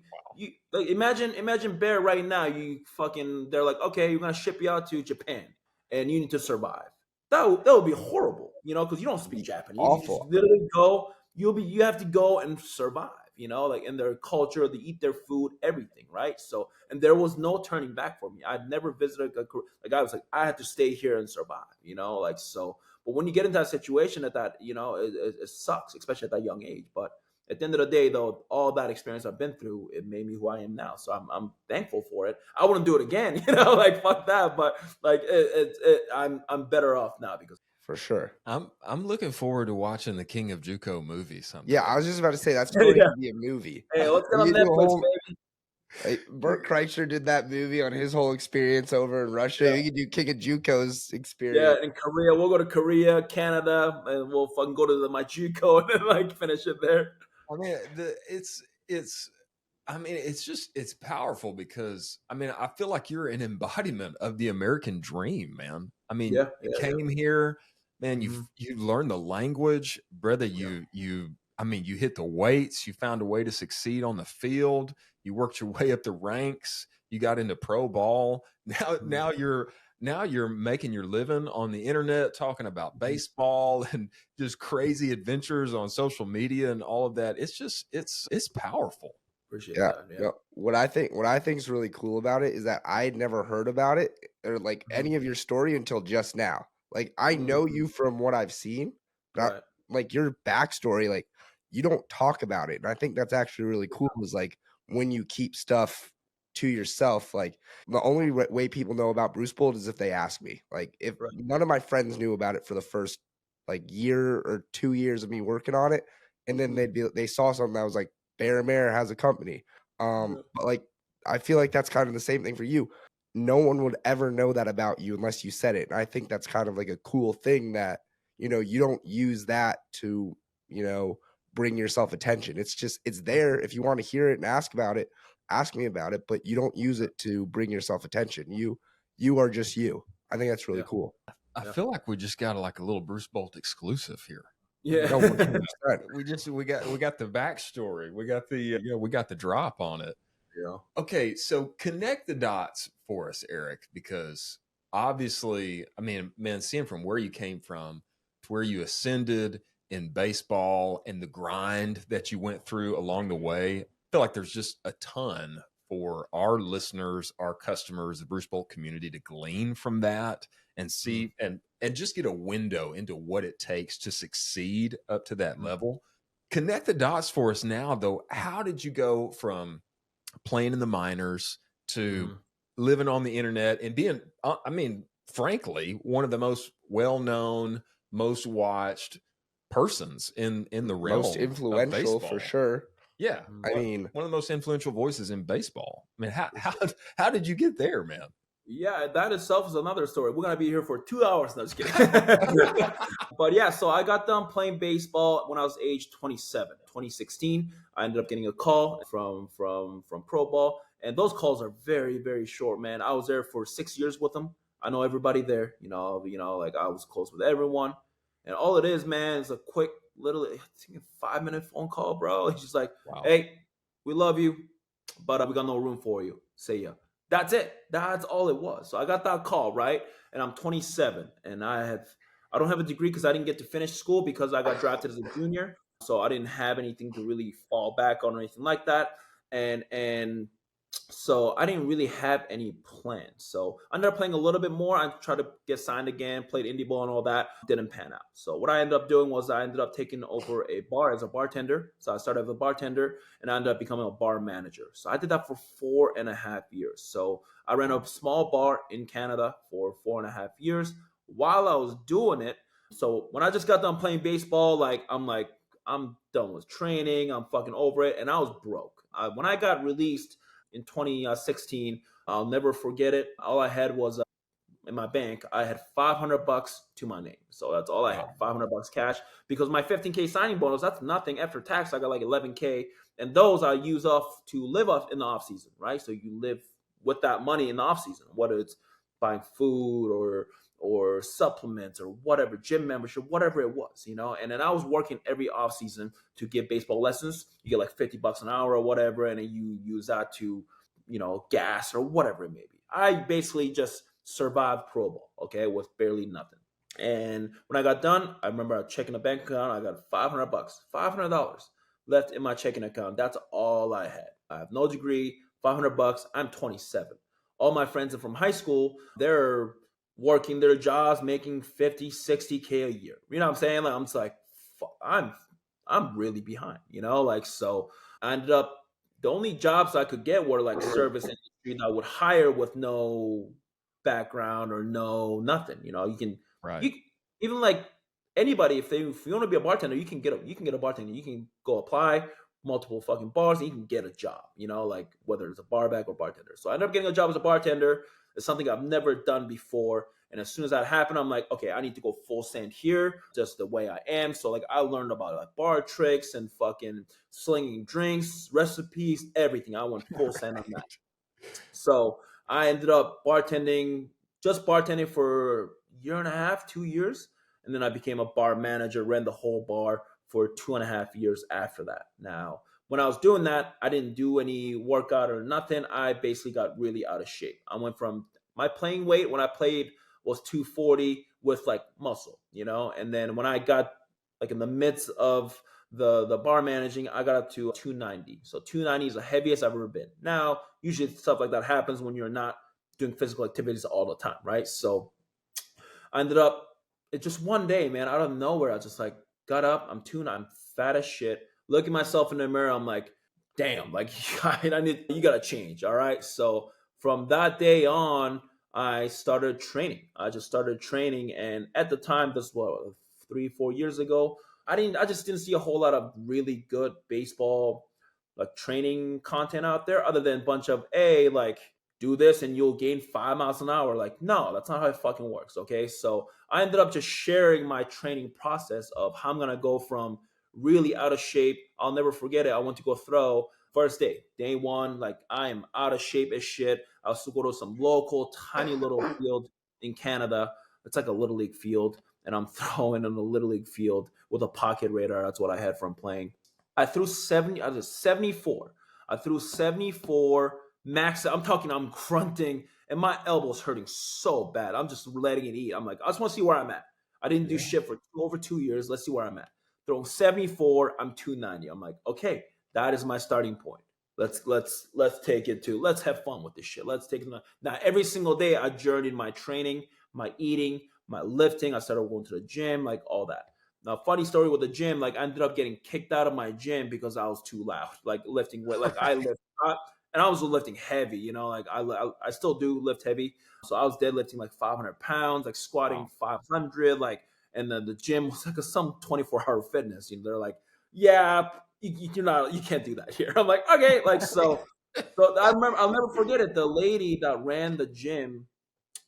like imagine Bear right now, they're like, okay, you're gonna ship you out to Japan and you need to survive. That would be horrible, because you don't speak Japanese. Awful. You just literally go, you have to go and survive. Like in their culture, they eat their food, everything, right? So, and there was no turning back for me. I'd never visited I was like, I had to stay here and survive, like so. But when you get into that situation it sucks, especially at that young age. But at the end of the day, though, all that experience I've been through, it made me who I am now. So I'm thankful for it. I wouldn't do it again, like fuck that. But like I'm better off now because. For sure. I'm looking forward to watching the King of Juco movie someday. Yeah, I was just about to say that's going to be a movie. Hey, let's get on Netflix, baby. Bert Kreischer did that movie on his whole experience over in Russia. Yeah. You can do King of Juco's experience. Yeah, in Korea. We'll go to Korea, Canada, and we'll fucking go to my Juco and then like finish it there. I mean, it's powerful because I feel like you're an embodiment of the American dream, man. I mean, you came here, man. You learned the language, brother. You hit the weights. You found a way to succeed on the field. You worked your way up the ranks. You got into pro ball. Now you're making your living on the internet, talking about baseball and just crazy adventures on social media and all of that. It's powerful. Appreciate that. Yeah. What I think is really cool about it is that I had never heard about it or like any of your story until just now. Like I know you from what I've seen, but like your backstory, like you don't talk about it. And I think that's actually really cool is like when you keep stuff to yourself, like the only way people know about Bruce Bold is if they ask me. Like if none of my friends knew about it for the first like year or 2 years of me working on it, and then they saw something that was like Bear Mare has a company. But like I feel like that's kind of the same thing for you. No one would ever know that about you unless you said it. And I think that's kind of like a cool thing that, you don't use that to, bring yourself attention. It's there. If you want to hear it and ask about it, ask me about it, but you don't use it to bring yourself attention. You are just you. I think that's really cool. I feel like we just got like a little Bruce Bolt exclusive here. Yeah. No, we got the backstory. We got the drop on it. Yeah. Okay, so connect the dots for us, Eric, because obviously, man, seeing from where you came from to where you ascended in baseball and the grind that you went through along the way, I feel like there's just a ton for our listeners, our customers, the Bruce Bolt community to glean from that and see and and just get a window into what it takes to succeed up to that level. Connect the dots for us now, though. How did you go from playing in the minors to living on the internet and being, I mean, frankly, one of the most well-known, most watched persons in the realm, most influential for sure? Yeah, I mean, one of the most influential voices in baseball. I mean, how did you get there, man? Yeah, that itself is another story. We're gonna be here for 2 hours. No, just kidding. But yeah, so I got done playing baseball when I was age 27, 2016. I ended up getting a call from Pro Ball, and those calls are very, very short, man. I was there for 6 years with them. I know everybody there. Like I was close with everyone, and all it is, man, is a quick little 5-minute phone call, bro. He's just like, hey, we love you, but we got no room for you. See ya. That's it. That's all it was. So I got that call, right? And I'm 27, and I don't have a degree because I didn't get to finish school because I got drafted as a junior. So I didn't have anything to really fall back on or anything like that. And so I didn't really have any plans. So I ended up playing a little bit more. I tried to get signed again, played indie ball and all that. Didn't pan out. So what I ended up doing was I ended up taking over a bar as a bartender. So I started as a bartender and I ended up becoming a bar manager. So I did that for 4.5 years. So I ran a small bar in Canada for 4.5 years while I was doing it. So when I just got done playing baseball, I'm done with training. I'm fucking over it. And I was broke. When I got released in 2016, I'll never forget it. All I had was in my bank, I had $500 to my name. So that's all I had, $500 cash. Because my 15K signing bonus, that's nothing. After tax, I got like 11K. And those I use off to live off in the off season, right? So you live with that money in the off season, whether it's buying food or supplements or whatever, gym membership, whatever it was, And then I was working every off season to give baseball lessons. You get like $50 an hour or whatever, and then you use that to, gas or whatever it may be. I basically just survived pro ball, okay, with barely nothing. And when I got done, I remember checking the bank account. I got $500 left in my checking account. That's all I had. I have no degree, $500. I'm 27. All my friends from high school, they're working their jobs, making 50, 60K a year. You know what I'm saying? I'm just like, I'm really behind, so I ended up, the only jobs I could get were like service industry that would hire with no background or no nothing. Even like anybody, if you want to be a bartender, you can get a bartender. You can go apply multiple fucking bars and you can get a job, like whether it's a bar back or bartender. So I ended up getting a job as a bartender. It's something I've never done before. And as soon as that happened, I'm like, okay, I need to go full send here, just the way I am. So like I learned about like bar tricks and fucking slinging drinks, recipes, everything. I went full send on that. So I ended up bartending for a year and a half, 2 years. And then I became a bar manager, ran the whole bar for 2.5 years after that. Now, when I was doing that, I didn't do any workout or nothing. I basically got really out of shape. I went from my playing weight when I played was 240 with like muscle, and then when I got like in the midst of the bar managing, I got up to 290. So 290 is the heaviest I've ever been. Now, usually stuff like that happens when you're not doing physical activities all the time, right? So I ended up, it's just one day, man, out of nowhere, I just like got up, I'm fat as shit. Look at myself in the mirror, I'm like, damn, like you gotta change, all right? So from that day on, I started training. I just started training, and at the time, this was 3-4 years ago, I just didn't see a whole lot of really good baseball like training content out there, other than a bunch of like do this and you'll gain 5 miles an hour. Like, no, that's not how it fucking works. Okay, so I ended up just sharing my training process of how I'm gonna go from really out of shape. I'll never forget it. I went to go throw. First day one, like I am out of shape as shit. I was to go to some local, tiny little field in Canada. It's like a little league field, and I'm throwing in a little league field with a pocket radar. That's what I had from playing. I threw 74. I threw 74 max. I'm grunting, and my elbow's hurting so bad. I'm just letting it eat. I'm like, I just want to see where I'm at. I didn't do shit for over 2 years. Let's see where I'm at. Throwing 74. I'm 290. I'm like, okay. That is my starting point. Let's take it let's have fun with this shit. Let's take it. Now every single day I journeyed my training, my eating, my lifting. I started going to the gym, like all that. Now, funny story with the gym, like I ended up getting kicked out of my gym because I was too loud, like lifting weight. Like I lift, and I was lifting heavy, like I still do lift heavy. So I was deadlifting like 500 pounds, like squatting 500, like, and then the gym was like some 24-hour fitness. They're like, yeah, you can't do that here. I'm like, okay, like so I remember, I'll never forget it. The lady that ran the gym,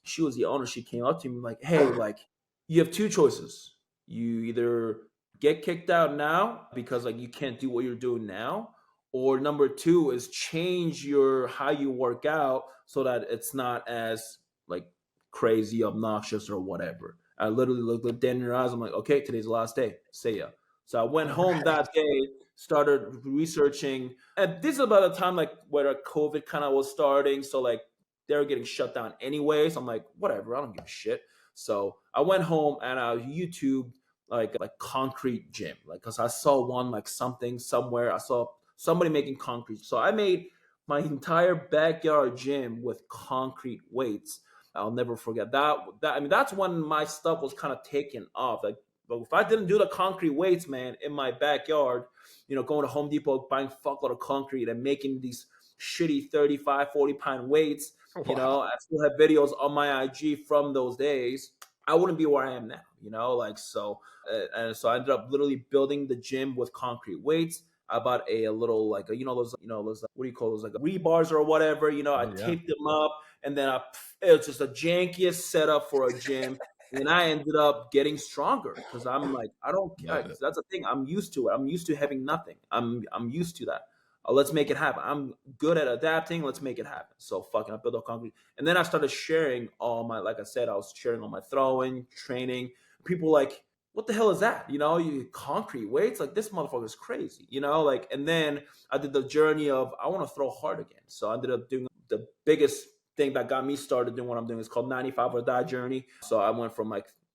she was the owner. She came up to me like, hey, like, you have two choices. You either get kicked out now because like you can't do what you're doing now, or number two is change your how you work out so that it's not as like crazy, obnoxious, or whatever. I literally looked dead in her eyes. I'm like, okay, today's the last day. See ya. So I went home that day, started researching, and this is about the time like where COVID kind of was starting. So like they were getting shut down anyway. So I'm like, whatever, I don't give a shit. So I went home and I YouTube like concrete gym, like because I saw one like something somewhere. I saw somebody making concrete, so I made my entire backyard gym with concrete weights. I'll never forget that. I mean, that's when my stuff was kind of taken off. Like, but if I didn't do the concrete weights, man, in my backyard, going to Home Depot, buying fuckload of concrete and making these shitty 35, 40-pound weights, I still have videos on my IG from those days. I wouldn't be where I am now, like so. And so I ended up literally building the gym with concrete weights. I bought a little like those what do you call those, like rebars or whatever. I taped them up, and then it was just the jankiest setup for a gym. And I ended up getting stronger because I'm like, I don't care. That's the thing. I'm used to it. I'm used to having nothing. I'm used to that. Let's make it happen. I'm good at adapting. Let's make it happen. So fucking I built up concrete. And then I started sharing like I said, I was sharing all my throwing, training. People like, what the hell is that? You concrete weights? Like, this motherfucker is crazy, like, and then I did the journey of, I want to throw hard again. So I ended up doing the biggest thing that got me started doing what I'm doing. Is called 95 or Die journey. So I went from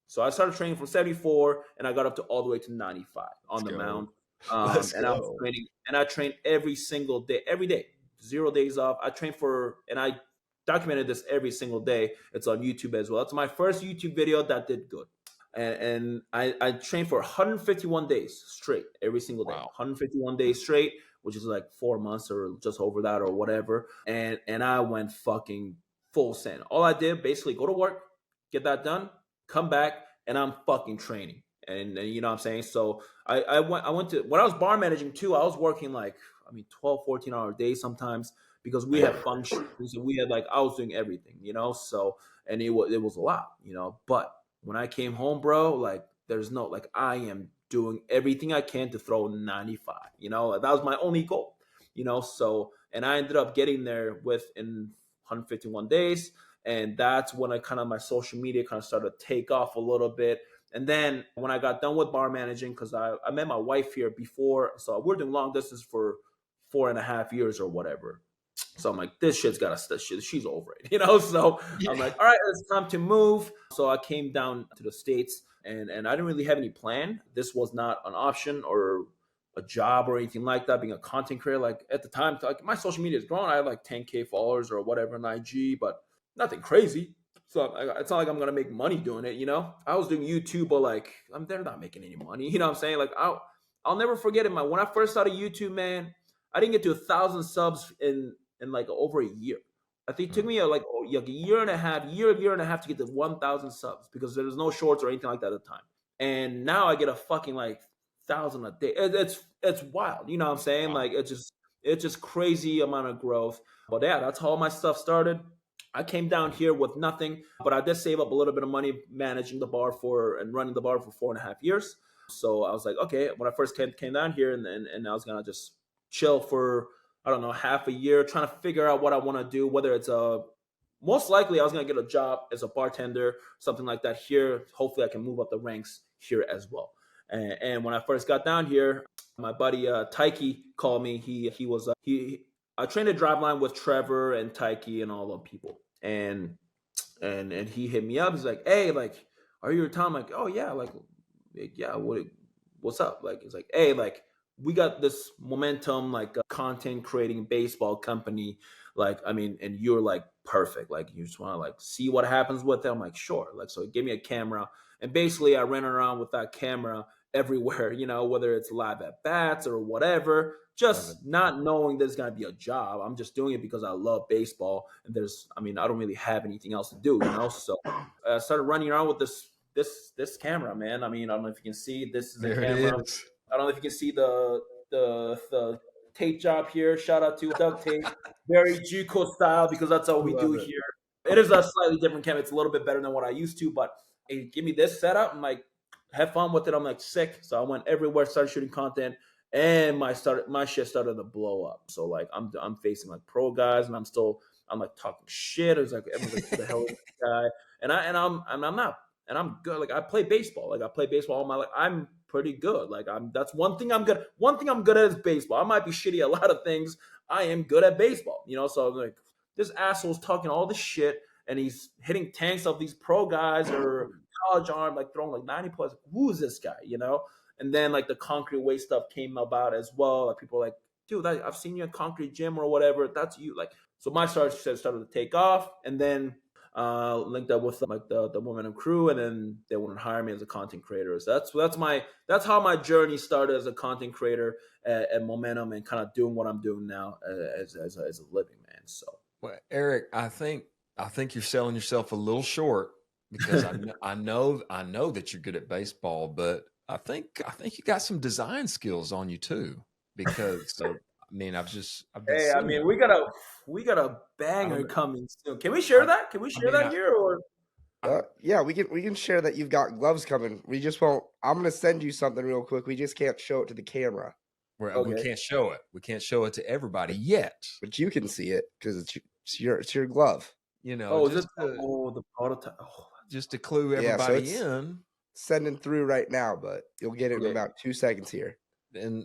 so I started training from 74 and I got up to all the way to 95 on the mound. And I was training, and I trained every single day, every day, 0 days off. I trained and I documented this every single day. It's on YouTube as well. It's my first YouTube video that did good. And I trained for 151 days straight, every single day. 151 days straight, which is like 4 months or just over that or whatever. And I went fucking full send. All I did, basically go to work, get that done, come back, and I'm fucking training. And you know what I'm saying? So I went to, when I was bar managing too, I was working 12, 14-hour days sometimes, because we had functions and we had I was doing everything, so, and it was a lot, but when I came home, bro, there's no, I am doing everything I can to throw 95, that was my only goal, so, and I ended up getting there in 151 days. And that's when my social media kind of started to take off a little bit. And then when I got done with bar managing, because I met my wife here before, so we're doing long distance for 4.5 years or whatever. So I'm like, this shit's got to, she's over it, So I'm like, all right, it's time to move. So I came down to the States, and I didn't really have any plan. This was not an option or a job or anything like that, being a content creator. At the time, my social media is growing. I have 10K followers or whatever on IG, but nothing crazy. So it's not like I'm going to make money doing it, I was doing YouTube, but they're not making any money. You know what I'm saying? I'll never forget it. When I first started YouTube, man, I didn't get to 1,000 subs in over a year. I think it took me a year and a half to get to 1,000 subs, because there was no shorts or anything like that at the time. And now I get a fucking 1,000 a day. It's wild. You know what I'm saying? Wow. It's just crazy amount of growth. But yeah, that's how all my stuff started. I came down here with nothing, but I did save up a little bit of money managing the bar and running the bar for 4.5 years. So I was like, okay, when I first came down here, and I was gonna just chill for, I don't know, half a year, trying to figure out what I want to do, whether it's most likely I was going to get a job as a bartender, something like that here. Hopefully I can move up the ranks here as well. And when I first got down here, my buddy Taiki called me. I trained at Driveline with Trevor and Taiki and all the people. And he hit me up. He's like, hey, are you in town? I'm like, oh yeah, yeah, what's up? He's like, hey, we got this momentum, like a content creating baseball company. Like, I mean, and you're like perfect. Like, you just want to like see what happens with it. I'm like, sure. Like, so give me a camera. And basically I ran around with that camera everywhere, whether it's live at bats or whatever, just not knowing there's going to be a job. I'm just doing it because I love baseball. And I don't really have anything else to do, So I started running around with this camera, man. I mean, I don't know if you can see, this is a There camera. it is. I don't know if you can see the tape job here. Shout out to duct tape, very Juco style, because that's all we do here. It is a slightly different camera. It's a little bit better than what I used to, but hey, give me this setup and like have fun with it. I'm like sick, so I went everywhere, started shooting content, and my shit started to blow up. So like I'm facing like pro guys, and I'm like talking shit. It was like everyone's like, who the hell is this guy? I'm not. And I'm good. Like I play baseball. Like I play baseball all my life. I'm pretty good. Like that's one thing I'm good. One thing I'm good at is baseball. I might be shitty at a lot of things. I am good at baseball. So I'm like, this asshole's talking all this shit and he's hitting tanks of these pro guys or college arm, like throwing like 90 plus. Who is this guy? And then like the concrete weight stuff came about as well. Like people are like, dude, I've seen you at concrete gym or whatever. That's you. Like, so my started to take off, and then linked up with like the Momentum crew, and then they wouldn't hire me as a content creator. So that's how my journey started as a content creator at Momentum, and kind of doing what I'm doing now as a living, man. So, well, Eric, I think you're selling yourself a little short, because I know that you're good at baseball, but I think you got some design skills on you too, because I mean, I've been hey, I mean, we got a banger coming soon. Can we share that? Can we share that here? Or yeah, we can share that you've got gloves coming. We just won't. I'm gonna send you something real quick. We just can't show it to the camera. We can't show it. We can't show it to everybody yet. But you can see it because it's your glove. The prototype. Just to clue everybody in. Sending through right now, but you'll get it in about 2 seconds here. And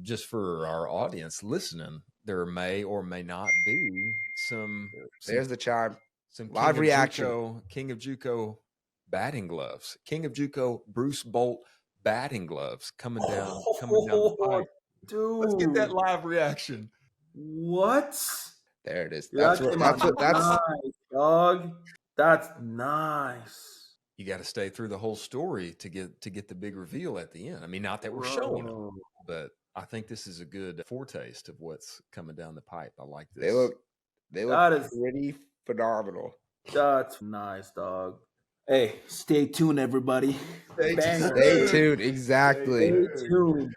just for our audience listening, there may or may not be some. There's the chime. Some live reaction. King of Juco batting gloves. King of Juco Bruce Bolt batting gloves coming down the pipe. Dude, let's get that live reaction. What? There it is. That's nice, dog. That's nice. You got to stay through the whole story to get the big reveal at the end. I mean, not that we're showing them, but I think this is a good foretaste of what's coming down the pipe. I like this. They look pretty phenomenal. That's nice, dog. Hey, stay tuned, everybody. Stay tuned. Exactly. Stay tuned.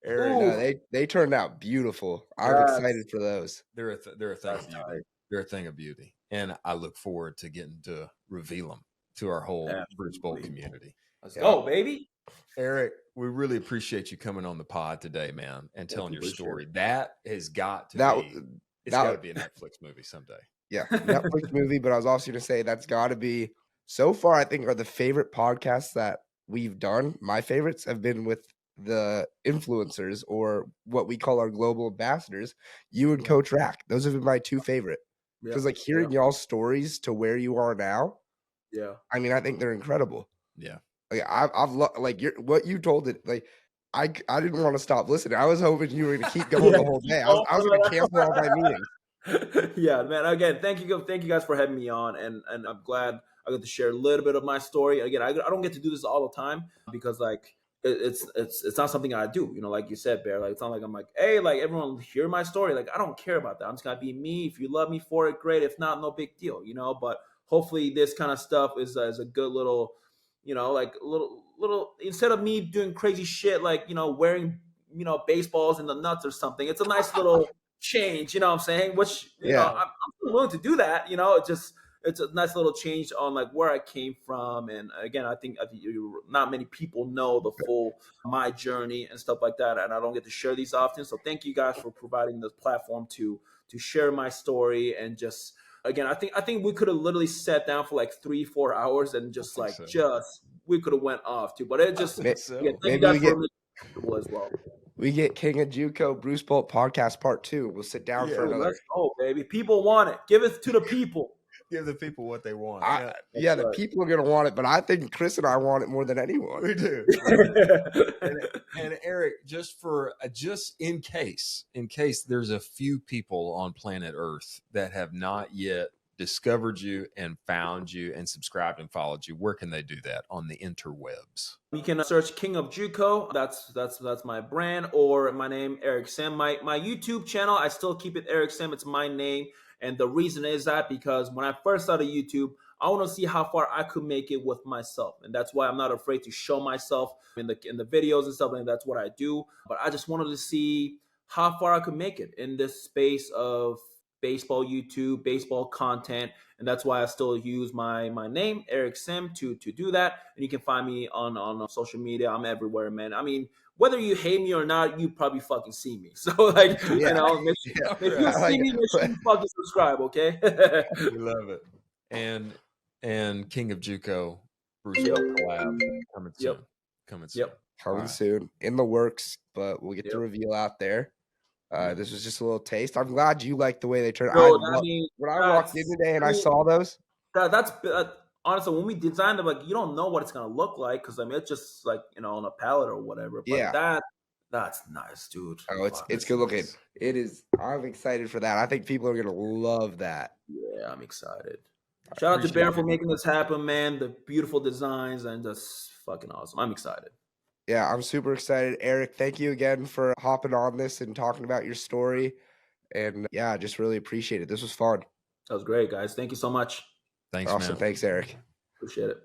No, they turned out beautiful. I'm excited for those. They're a thing of beauty. They're a thing of beauty, and I look forward to getting to reveal them to our whole Bruce Bolt community. Let's go, baby. Eric, we really appreciate you coming on the pod today, man, and telling your story. Sure. That has got to be a Netflix movie someday. Yeah, Netflix movie. But I was also going to say that's got to be, so far, I think, are the favorite podcasts that we've done. My favorites have been with the influencers, or what we call our global ambassadors, you and Coach Rack. Those have been my two favorite. Because like hearing y'all's stories to where you are now. Yeah. I mean, I think they're incredible. Yeah. Like I've like what you told it. Like I didn't want to stop listening. I was hoping you were going to keep going the whole day. I was going to cancel all my meetings. Yeah, man. Again, thank you guys for having me on, and I'm glad I got to share a little bit of my story. Again, I don't get to do this all the time because like it's not something I do. Like you said, Bear. Like it's not like I'm like, hey, like everyone hear my story. Like I don't care about that. I'm just gonna be me. If you love me for it, great. If not, no big deal. But hopefully this kind of stuff is a good little, like little instead of me doing crazy shit like wearing baseballs in the nuts or something. It's a nice little change. You know what I'm saying? Which I'm willing to do that. It's a nice little change on like where I came from. And again, I think not many people know the full my journey and stuff like that, and I don't get to share these often. So thank you guys for providing this platform to share my story. And just again, I think we could have literally sat down for like 3-4 hours and just we could have went off too. But it just thank you guys for making it comfortable as well. We get King of Juco Bruce Bolt podcast part 2. We'll sit down for another. Let's go, baby. People want it. Give it to the people. Give the people what they want. The people are gonna want it, but I think Chris and I want it more than anyone. We do. and Eric, just in case there's a few people on planet Earth that have not yet discovered you and found you and subscribed and followed you, where can they do that on the interwebs? You can search King of Juco. That's my brand, or my name, Eric Sim. My YouTube channel, I still keep it Eric Sim. It's my name, and the reason is that because when I first started YouTube, I want to see how far I could make it with myself, and that's why I'm not afraid to show myself in the videos and stuff, and that's what I do. But I just wanted to see how far I could make it in this space of baseball YouTube, baseball content, and that's why I still use my name, Eric Sim, to do that. And you can find me on social media. I'm everywhere, man. I mean, whether you hate me or not, you probably fucking see me. So like, if you see me, make sure you fucking subscribe, okay? We love it. And King of Juco, Bruce collab coming soon. Coming soon, in the works, but we'll get the reveal out there. This was just a little taste. I'm glad you liked the way they turned out. When I walked in today and I saw those, that's honestly, when we designed them, like, you don't know what it's gonna look like because I mean it's just like, you know, on a palette or whatever. But that's nice, dude. Oh, it's good looking. It is. I'm excited for that. I think people are gonna love that. Yeah, I'm excited. Shout out to Bear for making this happen, man. The beautiful designs and just fucking awesome. I'm excited. Yeah, I'm super excited. Eric, thank you again for hopping on this and talking about your story. And yeah, just really appreciate it. This was fun. That was great, guys. Thank you so much. Thanks, awesome. Man. Thanks, Eric. Appreciate it.